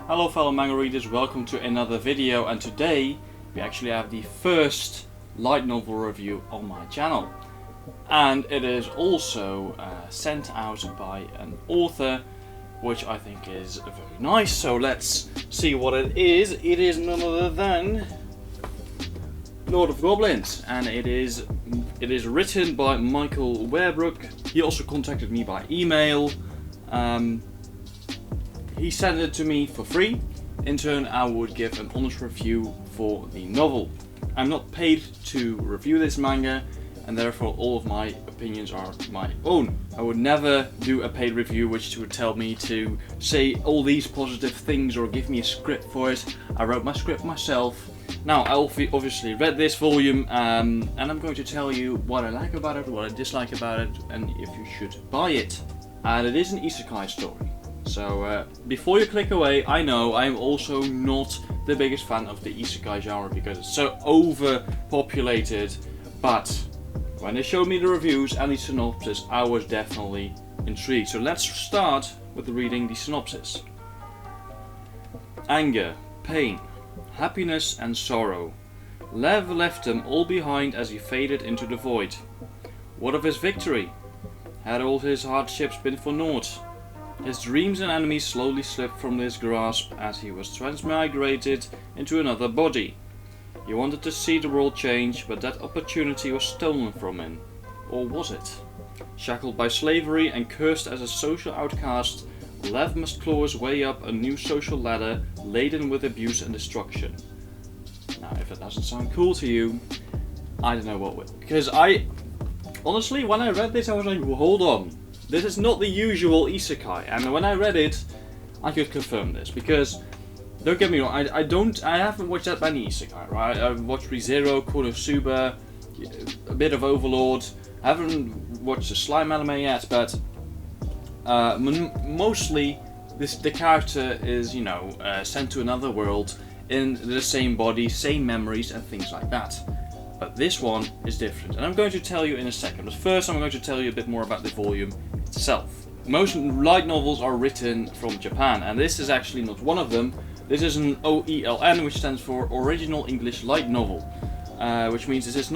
Hello fellow manga readers, welcome to another video, and today we actually have the first light novel review on my channel. And it is also sent out by an author, which I think is very nice, so let's see what it is. It is none other than Lord of Goblins, and it is written by Michael Werbrook. He also contacted me by email. He sent it to me for free. In turn, I would give an honest review for the novel. I'm not paid to review this manga, and therefore all of my opinions are my own. I would never do a paid review which would tell me to say all these positive things or give me a script for it. I wrote my script myself. Now, I obviously read this volume, and I'm going to tell you what I like about it, what I dislike about it, and if you should buy it. And it is an isekai story. So, before you click away, I know I'm also not the biggest fan of the isekai genre because it's so overpopulated, but when they showed me the reviews and the synopsis, I was definitely intrigued. So let's start with reading the synopsis. Anger, pain, happiness and sorrow. Lev left them all behind as he faded into the void. What of his victory? Had all his hardships been for naught? His dreams and enemies slowly slipped from his grasp as he was transmigrated into another body. He wanted to see the world change, but that opportunity was stolen from him. Or was it? Shackled by slavery and cursed as a social outcast, Lev must claw his way up a new social ladder laden with abuse and destruction. Now, if that doesn't sound cool to you, I don't know what will. Because honestly, when I read this, I was like, well, hold on. This is not the usual isekai, and when I read it, I could confirm this, because, don't get me wrong, I haven't watched that many isekai, right? I've watched ReZero, Konosuba, a bit of Overlord. I haven't watched the Slime anime yet, but mostly the character is, sent to another world in the same body, same memories and things like that. But this one is different, and I'm going to tell you in a second. But first, I'm going to tell you a bit more about the volume itself. Most light novels are written from Japan, and this is actually not one of them. This is an OELN, which stands for Original English Light Novel, which means this is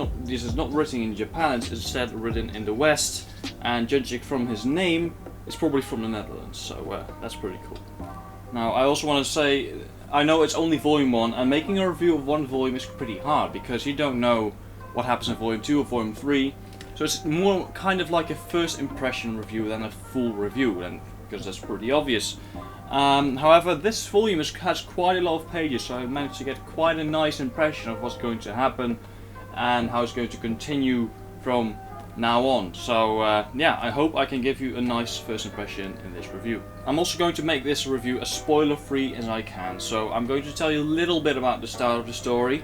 not written in Japan. It's instead written in the West, and judging from his name, it's probably from the Netherlands. So that's pretty cool. Now, I also want to say, I know it's only volume 1, and making a review of one volume is pretty hard because you don't know what happens in volume 2 or volume 3. So it's more kind of like a first impression review than a full review, and because that's pretty obvious. However, this volume has quite a lot of pages, so I managed to get quite a nice impression of what's going to happen and how it's going to continue from now on. So yeah, I hope I can give you a nice first impression in this review. I'm also going to make this review as spoiler free as I can, so I'm going to tell you a little bit about the start of the story,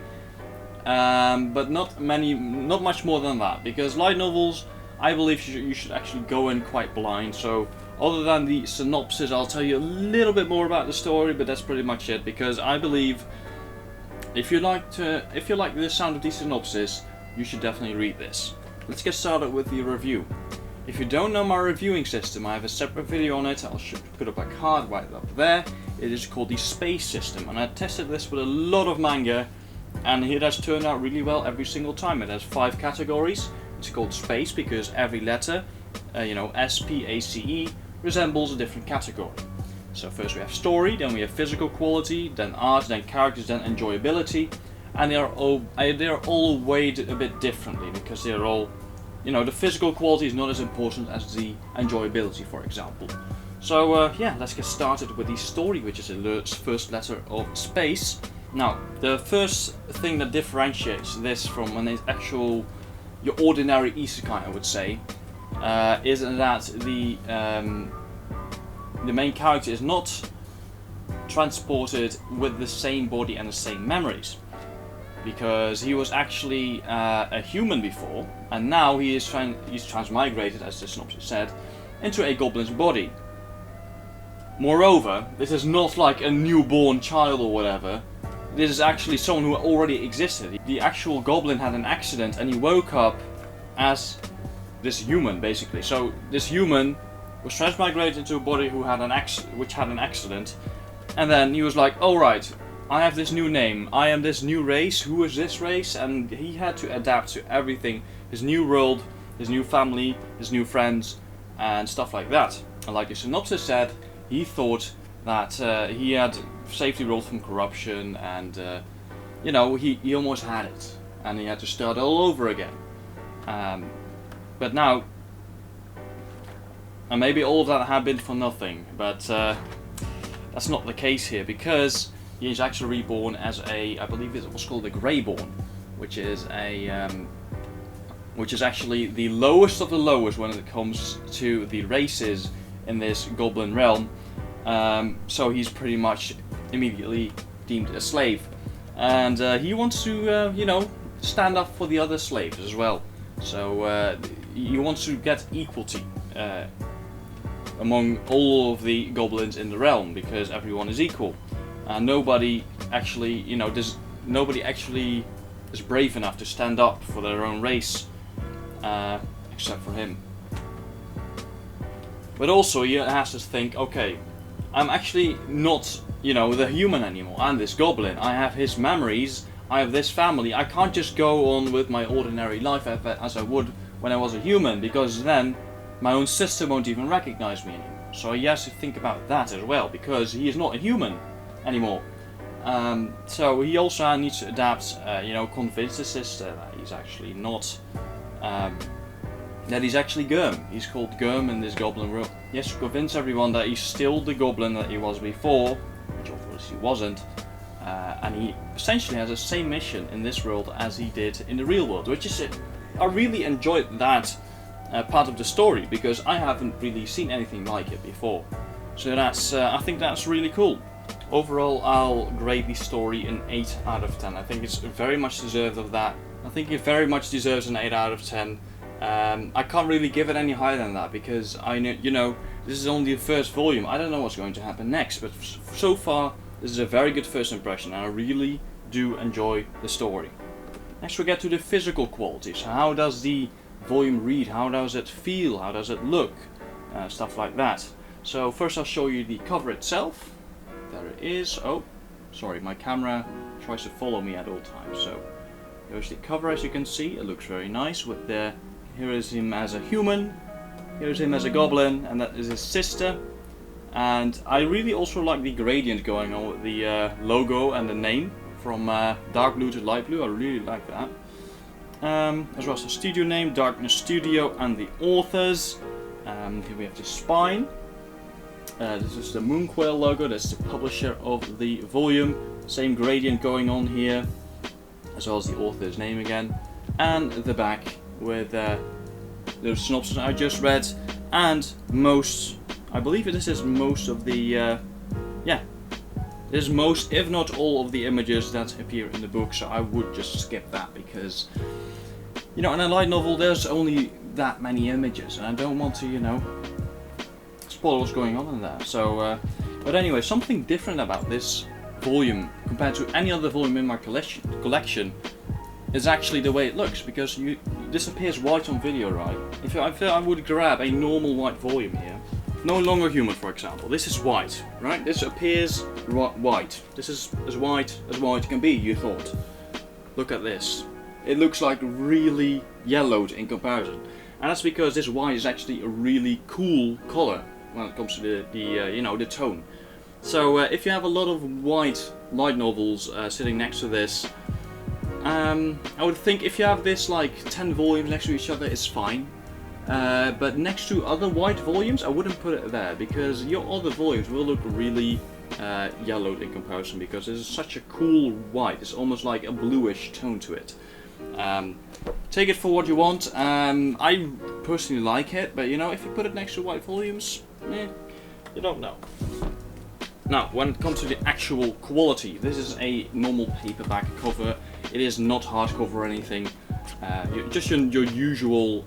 but not much more than that, because light novels, I believe you should actually go in quite blind. So other than the synopsis, I'll tell you a little bit more about the story, but that's pretty much it, because I believe if you like the sound of the synopsis, you should definitely read this. Let's get started with the review. If you don't know my reviewing system, I have a separate video on it. I'll put up a card right up there. It is called the Space System, and I tested this with a lot of manga, and it has turned out really well every single time. It has 5 categories. It's called Space because every letter, S, P, A, C, E, resembles a different category. So first we have story, then we have physical quality, then art, then characters, then enjoyability. And they are all weighed a bit differently because they are all, the physical quality is not as important as the enjoyability, for example. So yeah, let's get started with the story, which is the first letter of Space. Now, the first thing that differentiates this from your ordinary isekai, I would say, is that the main character is not transported with the same body and the same memories. Because he was actually a human before, and now he's transmigrated, as the synopsis said, into a goblin's body. Moreover, this is not like a newborn child or whatever. This is actually someone who already existed. The actual goblin had an accident, and he woke up as this human, basically. So this human was transmigrated into a body which had an accident, And then he was like, alright, I have this new name, I am this new race, who is this race? And he had to adapt to everything, his new world, his new family, his new friends, and stuff like that. And like the synopsis said, he thought that he had saved the world from corruption, and you know, he almost had it, and he had to start all over again. But now, and maybe all of that had been for nothing, but that's not the case here, because he is actually reborn as a, I believe it was called a Greyborn, which is a which is actually the lowest of the lowest when it comes to the races in this goblin realm. So he's pretty much immediately deemed a slave, and he wants to, you know, stand up for the other slaves as well. So he wants to get equality among all of the goblins in the realm, because everyone is equal, and nobody actually, you know, nobody actually is brave enough to stand up for their own race, except for him. But also he has to think, okay, I'm actually not, you know, the human anymore. I'm this goblin. I have his memories. I have this family. I can't just go on with my ordinary life as I would when I was a human, because then my own sister won't even recognize me anymore. So he has to think about that as well, because he is not a human anymore. So he also needs to adapt, you know, convince his sister that he's actually not, that he's actually Gurm. He's called Gurm in this goblin world. He has to convince everyone that he's still the goblin that he was before, which of course he wasn't. And he essentially has the same mission in this world as he did in the real world, which is, I really enjoyed that part of the story, because I haven't really seen anything like it before. So that's, I think that's really cool. Overall, I'll grade the story an 8 out of 10. I think it's very much deserved of that. I think it very much deserves an 8 out of 10. I can't really give it any higher than that, because I know, you know, this is only the first volume. I don't know what's going to happen next, but so far this is a very good first impression, and I really do enjoy the story. Next we get to the physical qualities. How does the volume read? How does it feel? How does it look? Stuff like that. So first I'll show you the cover itself. There it is. Oh, sorry, my camera tries to follow me at all times. So here's the cover, as you can see. It looks very nice with the, here is him as a human, here's him as a goblin, and that is his sister. And I really also like the gradient going on with the logo and the name from dark blue to light blue. I really like that. As well as the studio name, Darkness Studio, and the authors. Here we have the spine. This is the Moonquill logo. That's the publisher of the volume. Same gradient going on here, as well as the author's name again. And the back with the synopsis I just read, and most, I believe this is most of the, yeah, this is most, if not all, of the images that appear in the book, so I would just skip that, because, you know, in a light novel there's only that many images, and I don't want to, you know, spoil what's going on in there. So, but anyway, something different about this volume compared to any other volume in my collection is actually the way it looks, because this appears white on video, right? If I would grab a normal white volume here, no longer human for example, this is white, right? This appears white. This is as white can be, you thought. Look at this. It looks like really yellowed in comparison. And that's because this white is actually a really cool color when it comes to the you know, the tone. So if you have a lot of white light novels sitting next to this, I would think if you have this like 10 volumes next to each other, it's fine. But next to other white volumes, I wouldn't put it there, because your other volumes will look really yellowed in comparison, because this is such a cool white. It's almost like a bluish tone to it. Take it for what you want. I personally like it, but you know, if you put it next to white volumes, you don't know. Now, when it comes to the actual quality, this is a normal paperback cover. It is not hardcover or anything. Just your usual,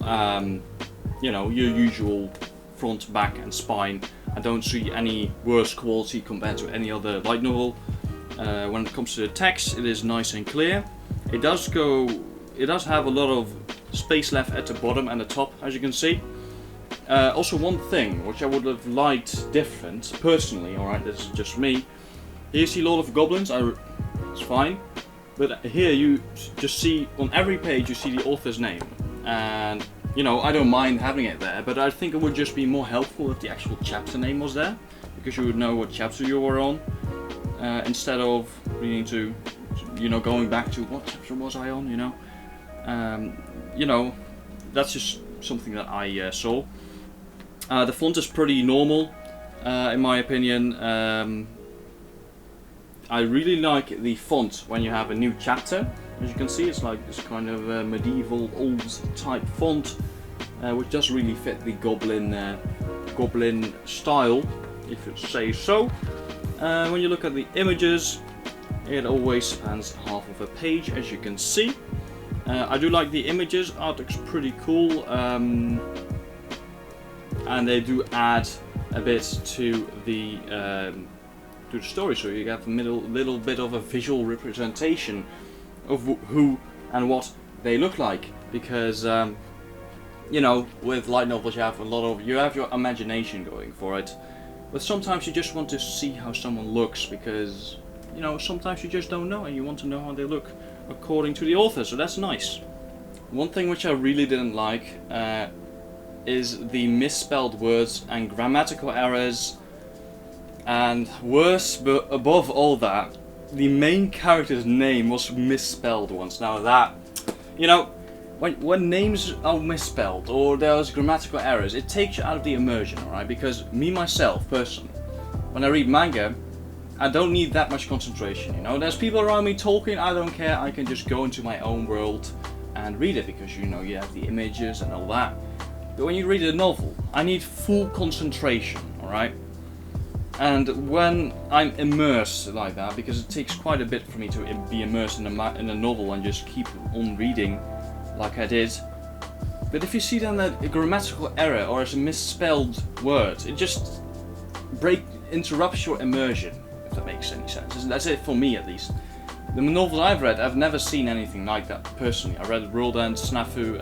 you know, your usual front, back, and spine. I don't see any worse quality compared to any other light novel. When it comes to the text, it is nice and clear. It does have a lot of space left at the bottom and the top, as you can see. Also, one thing which I would have liked different, personally, alright, this is just me, Here you see Lord of Goblins, it's fine. But here you just see, on every page you see the author's name. And, you know, I don't mind having it there, but I think it would just be more helpful if the actual chapter name was there. Because you would know what chapter you were on. Instead of reading to, you know, going back to what chapter was I on, you know. You know, that's just something that I saw. The font is pretty normal, in my opinion. I really like the font when you have a new chapter. As you can see, it's like this kind of medieval old type font, which does really fit the goblin style, if you say so. When you look at the images, it always spans half of a page, as you can see. I do like the images. Art looks pretty cool, and they do add a bit to the story, so you have a little bit of a visual representation of who and what they look like. Because you know, with light novels you have your imagination going for it, but sometimes you just want to see how someone looks, because you know, sometimes you just don't know and you want to know how they look according to the author, so that's nice. One thing which I really didn't like is the misspelled words and grammatical errors, and worse, but above all that, the main character's name was misspelled once. Now that, you know, when names are misspelled or there's grammatical errors, it takes you out of the immersion, alright? Because me, myself, personally, when I read manga, I don't need that much concentration, you know? There's people around me talking, I don't care, I can just go into my own world and read it, because you know, you have the images and all that. But when you read a novel, I need full concentration, alright? And when I'm immersed like that, because it takes quite a bit for me to be immersed in a novel and just keep on reading like I did. But if you see then a grammatical error or a misspelled word, it just interrupts your immersion, if that makes any sense. That's it for me, at least. The novels I've read, I've never seen anything like that personally. I read World End, Snafu,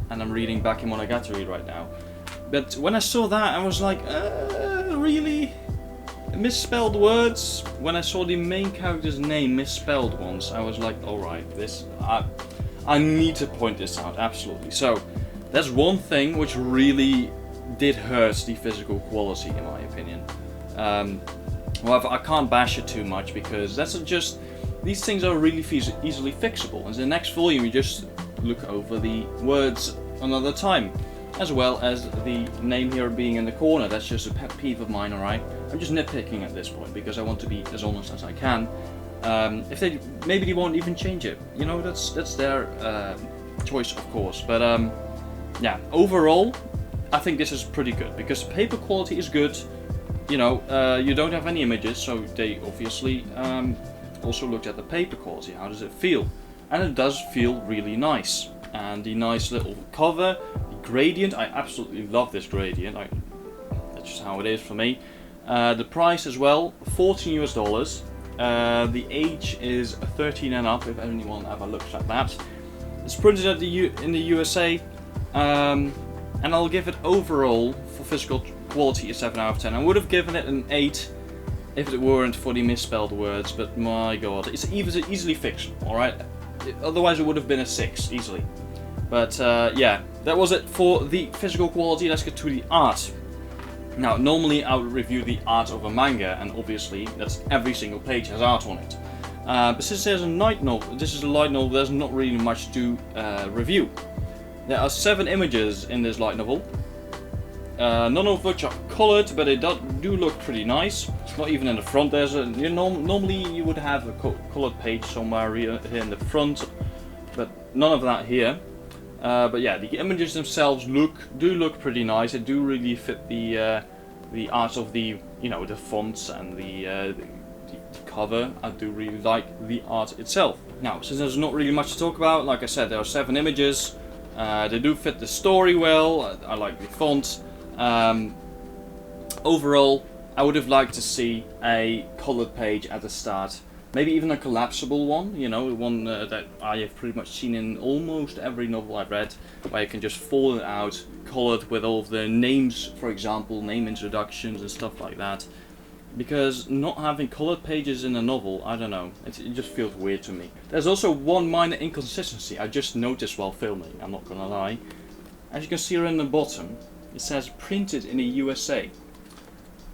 and I'm reading Bakemonogatari right now. But when I saw that, I was like, really? Misspelled words? When I saw the main character's name misspelled once, I was like, alright, I need to point this out, absolutely. So, that's one thing which really did hurt the physical quality, in my opinion. However, I can't bash it too much, because these things are really easily fixable. And in the next volume, you just look over the words another time. As well as the name here being in the corner. That's just a pet peeve of mine, alright? I'm just nitpicking at this point because I want to be as honest as I can. Maybe they won't even change it. You know, that's their choice, of course. But yeah, overall, I think this is pretty good, because the paper quality is good. You know, you don't have any images, so they obviously also looked at the paper quality. How does it feel? And it does feel really nice. And the nice little cover, the gradient, I absolutely love this gradient. That's just how it is for me. The price as well, $14 US. The age is 13 and up, if anyone ever looks at that. It's printed in the USA, and I'll give it overall for physical quality a 7 out of 10. I would have given it an 8 if it weren't for the misspelled words, but my god, it's easily fixable, alright? Otherwise it would have been a 6, easily. But yeah, that was it for the physical quality. Let's get to the art. Now, normally I would review the art of a manga, and obviously that's every single page has art on it. But since there's a light novel, this is a light novel, there's not really much to review. There are 7 images in this light novel. None of which are colored, but they do look pretty nice. It's not even in the front. Normally you would have a colored page somewhere here in the front, but none of that here. But yeah, the images themselves do look pretty nice. They do really fit the art of the fonts and the cover. I do really like the art itself. Now, since there's not really much to talk about, like I said, there are 7 images. They do fit the story well. I like the font. Overall, I would have liked to see a colored page at the start. Maybe even a collapsible one, one that I have pretty much seen in almost every novel I've read, where you can just fold it out, colored with all of the names, for example, name introductions and stuff like that. because not having colored pages in a novel, I don't know, it just feels weird to me. There's also one minor inconsistency I just noticed while filming, I'm not gonna lie. As you can see here in the bottom, it says printed in the USA.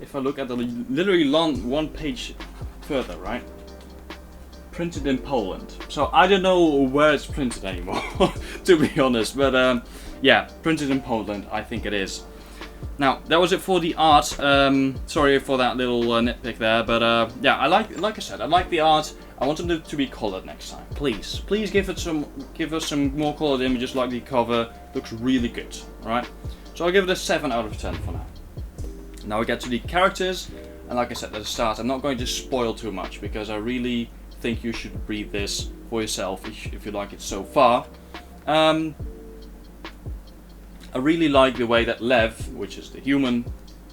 If I look at the literally long one page further, right? Printed in Poland. So I don't know where it's printed anymore, to be honest, but yeah, printed in Poland, I think it is. Now, that was it for the art. Sorry for that little nitpick there, but yeah, like I said, I like the art. I want them to be colored next time. Please give us some more colored images like the cover. Looks really good, right? So I'll give it a 7 out of 10 for now. Now we get to the characters, and like I said at the start, I'm not going to spoil too much because I really think you should read this for yourself if you like it so far. I really like the way that Lev, which is the human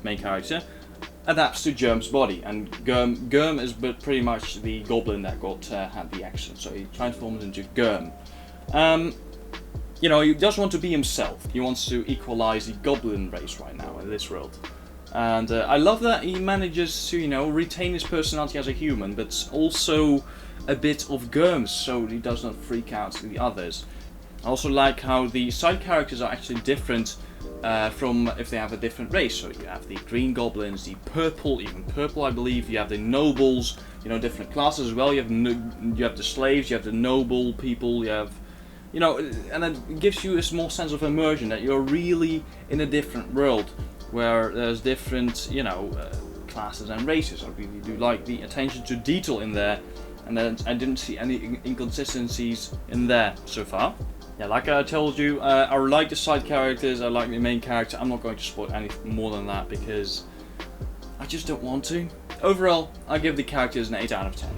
main character, adapts to Germ's body, and Germ is pretty much the goblin that had the accent, so he transforms into Germ. You know, he does want to be himself. He wants to equalize the goblin race right now in this world. And I love that he manages to, you know, retain his personality as a human, but also a bit of Germ's, so he does not freak out the others. I also like how the side characters are actually different from if they have a different race. So you have the green goblins, the purple, even purple I believe, you have the nobles, you know, different classes as well. You have the slaves, you have the noble people, you have, you know, and it gives you a small sense of immersion that you're really in a different world where there's different, you know, classes and races. I really do like the attention to detail in there, and then I didn't see any inconsistencies in there so far. Yeah, like I told you, I like the side characters, I like the main character. I'm not going to spoil any more than that because I just don't want to. Overall, I give the characters an 8 out of 10.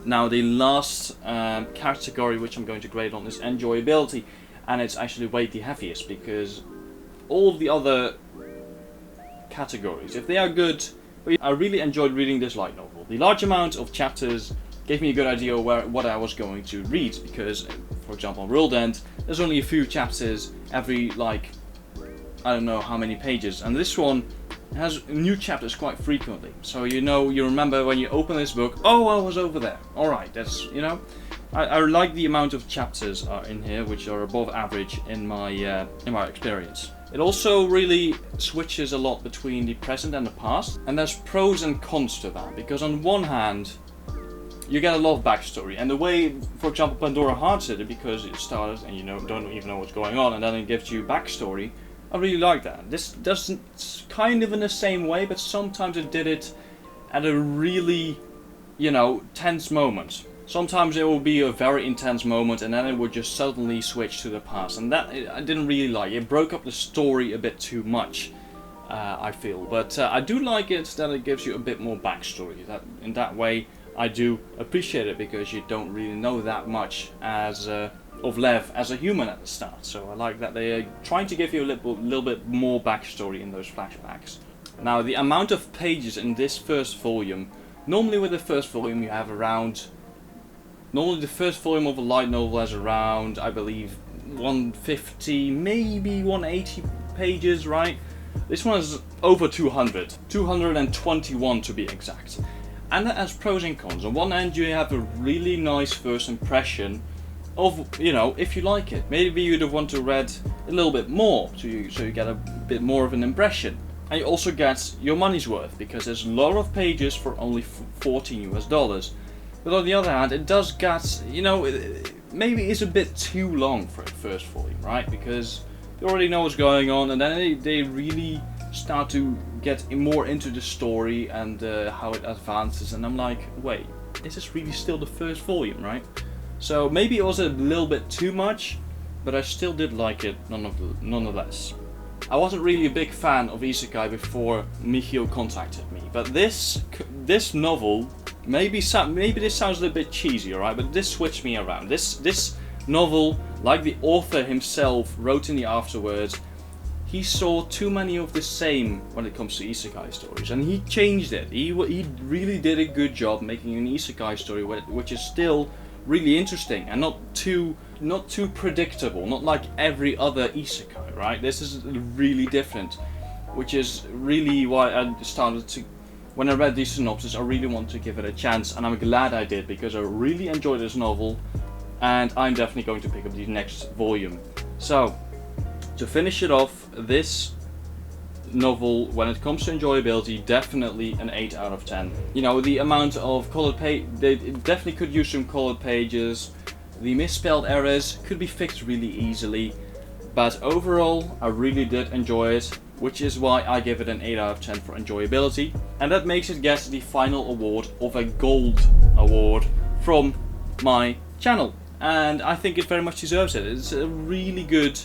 Now the last category which I'm going to grade on is enjoyability, and it's actually way the heaviest because all of the other categories, if they are good, I really enjoyed reading this light novel. The large amount of chapters gave me a good idea of what I was going to read, because, for example, World End, there's only a few chapters every, like, I don't know how many pages, and this one has new chapters quite frequently. So you know, you remember when you open this book, oh, I was over there. Alright, that's, you know, I like the amount of chapters in here, which are above average in my experience. It also really switches a lot between the present and the past, and there's pros and cons to that, because on one hand, you get a lot of backstory, and the way, for example, Pandora Hearts did it, because it started and you don't even know what's going on, and then it gives you backstory. I really like that. This doesn't, kind of in the same way, but sometimes it did it at a really, you know, tense moment. Sometimes it will be a very intense moment, and then it would just suddenly switch to the past, and that I didn't really like. It broke up the story a bit too much, I feel. But I do like it that it gives you a bit more backstory. That in that way, I do appreciate it, because you don't really know that much as of Lev as a human at the start. So I like that they are trying to give you a little bit more backstory in those flashbacks. Now the amount of pages in this first volume, normally with the first volume you have around, normally the first volume of a light novel has around, I believe, 150, maybe 180 pages, right? This one is over 200, 221 to be exact. And that has pros and cons. On one hand, you have a really nice first impression of, you know, if you like it. Maybe you'd have wanted to read a little bit more, so you get a bit more of an impression. And you also get your money's worth, because there's a lot of pages for only $14 US. But on the other hand, it does get, you know, maybe it's a bit too long for a first volume, right? Because you already know what's going on, and then they really start to get more into the story and how it advances, and I'm like, wait, is this really still the first volume, right? So maybe it was a little bit too much, but I still did like it nonetheless. I wasn't really a big fan of Isekai before Michiel contacted me, but this novel, maybe this sounds a little bit cheesy, alright, but this switched me around. This novel, like the author himself wrote in the afterwards, he saw too many of the same when it comes to isekai stories, and he changed it. He really did a good job making an isekai story which is still really interesting and not too predictable, not like every other isekai, right? This is really different. which is really why I started to, when I read the synopsis, I really wanted to give it a chance, and I'm glad I did, because I really enjoyed this novel, and I'm definitely going to pick up the next volume. So, to finish it off, this novel, when it comes to enjoyability, definitely an 8 out of 10. You know, the amount of colored page, they definitely could use some colored pages. The misspelled errors could be fixed really easily, but overall I really did enjoy it, which is why I give it an 8 out of 10 for enjoyability, and that makes it get the final award of a gold award from my channel, and I think it very much deserves it. It's a really good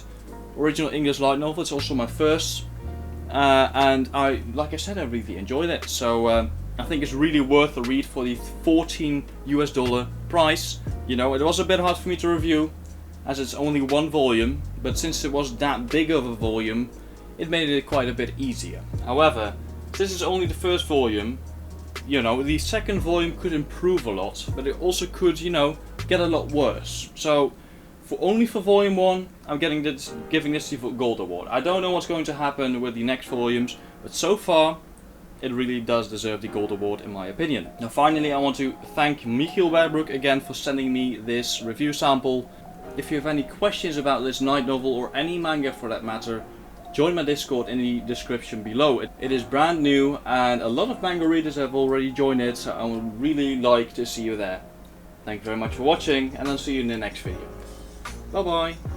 original English light novel. It's also my first. And like I said, I really enjoyed it. So I think it's really worth the read for the $14 US price. You know, it was a bit hard for me to review, as it's only one volume, but since it was that big of a volume, it made it quite a bit easier. However, since it's only the first volume, you know, the second volume could improve a lot, but it also could, you know, get a lot worse. So, only for volume 1, I'm giving this the gold award. I don't know what's going to happen with the next volumes, but so far it really does deserve the gold award in my opinion. Now finally, I want to thank Moonquill again for sending me this review sample. If you have any questions about this light novel, or any manga for that matter, join my Discord in the description below. It is brand new, and a lot of manga readers have already joined it, so I would really like to see you there. Thank you very much for watching, and I'll see you in the next video. Bye bye.